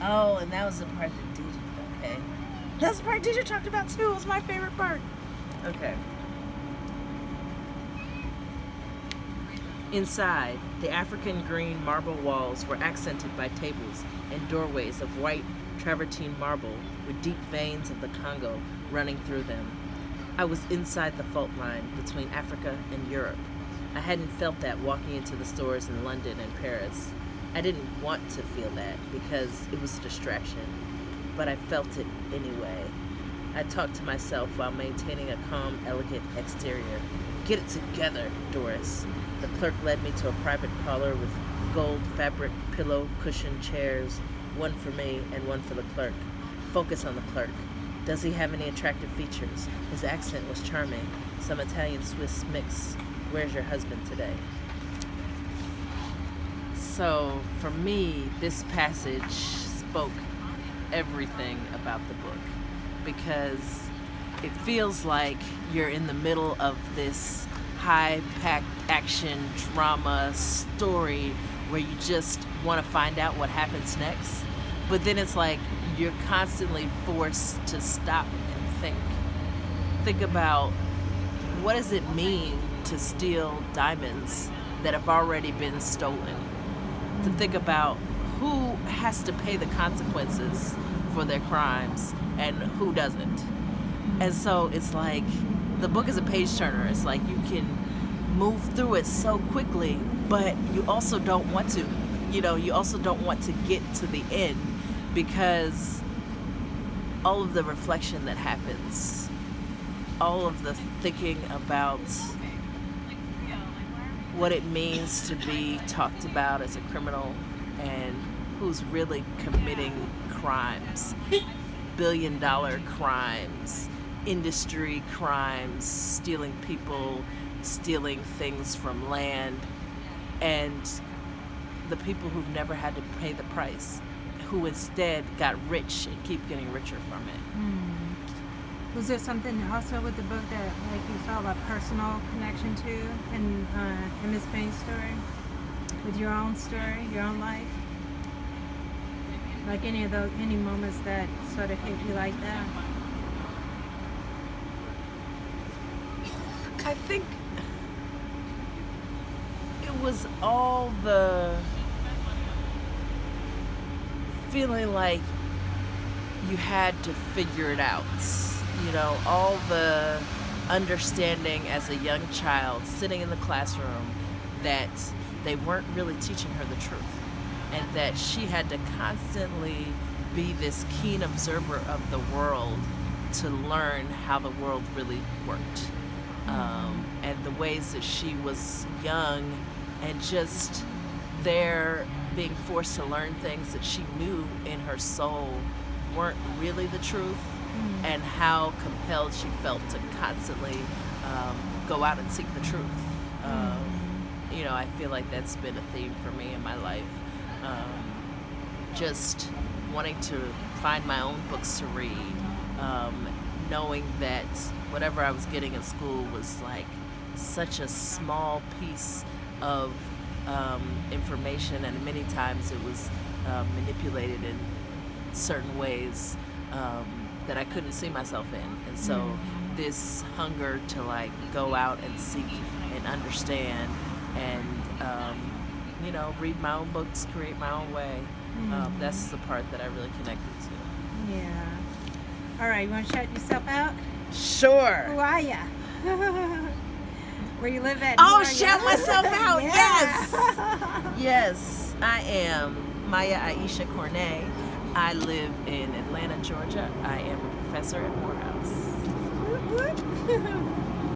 Oh, and that was the part that DJ. Okay, that's the part DJ talked about too. It was my favorite part. Okay. Inside, the African green marble walls were accented by tables and doorways of white travertine marble with deep veins of the Congo running through them. I was inside the fault line between Africa and Europe. I hadn't felt that walking into the stores in London and Paris. I didn't want to feel that because it was a distraction, but I felt it anyway. I talked to myself while maintaining a calm, elegant exterior. Get it together, Doris. The clerk led me to a private parlor with gold fabric pillow cushion chairs, one for me and one for the clerk. Focus on the clerk. Does he have any attractive features? His accent was charming. Some Italian-Swiss mix. Where's your husband today? So, for me, this passage spoke everything about the book because it feels like you're in the middle of this high-packed action drama story where you just want to find out what happens next. But then it's like you're constantly forced to stop and think. Think about what does it mean to steal diamonds that have already been stolen? To think about who has to pay the consequences for their crimes and who doesn't. And so it's like the book is a page turner. It's like you can move through it so quickly, but you also don't want to. You also don't want to get to the end because all of the reflection that happens, all of the thinking about what it means to be talked about as a criminal and who's really committing crimes, billion-dollar crimes, industry crimes, stealing people, stealing things from land, and the people who've never had to pay the price, who instead got rich and keep getting richer from it. Was there something also with the book that you felt a personal connection to in Miss Payne's story? With your own story, your own life? Like any moments that sort of hit you like that? I think it was all the feeling like you had to figure it out. All the understanding as a young child sitting in the classroom that they weren't really teaching her the truth and that she had to constantly be this keen observer of the world to learn how the world really worked. And the ways that she was young and just there being forced to learn things that she knew in her soul weren't really the truth, and how compelled she felt to constantly go out and seek the truth. I feel like that's been a theme for me in my life. Just wanting to find my own books to read, knowing that whatever I was getting in school was like such a small piece of information, and many times it was manipulated in certain ways that I couldn't see myself in. And so this hunger to go out and seek and understand and read my own books, create my own way, that's the part that I really connected to. Yeah. All right, you want to shout yourself out? Sure. Who are ya? Where you live at? Oh, shout myself out. Yeah. Yes. Yes, I am Maya Aisha Corneille. I live in Atlanta, Georgia. I am a professor at Morehouse. Whoop, whoop.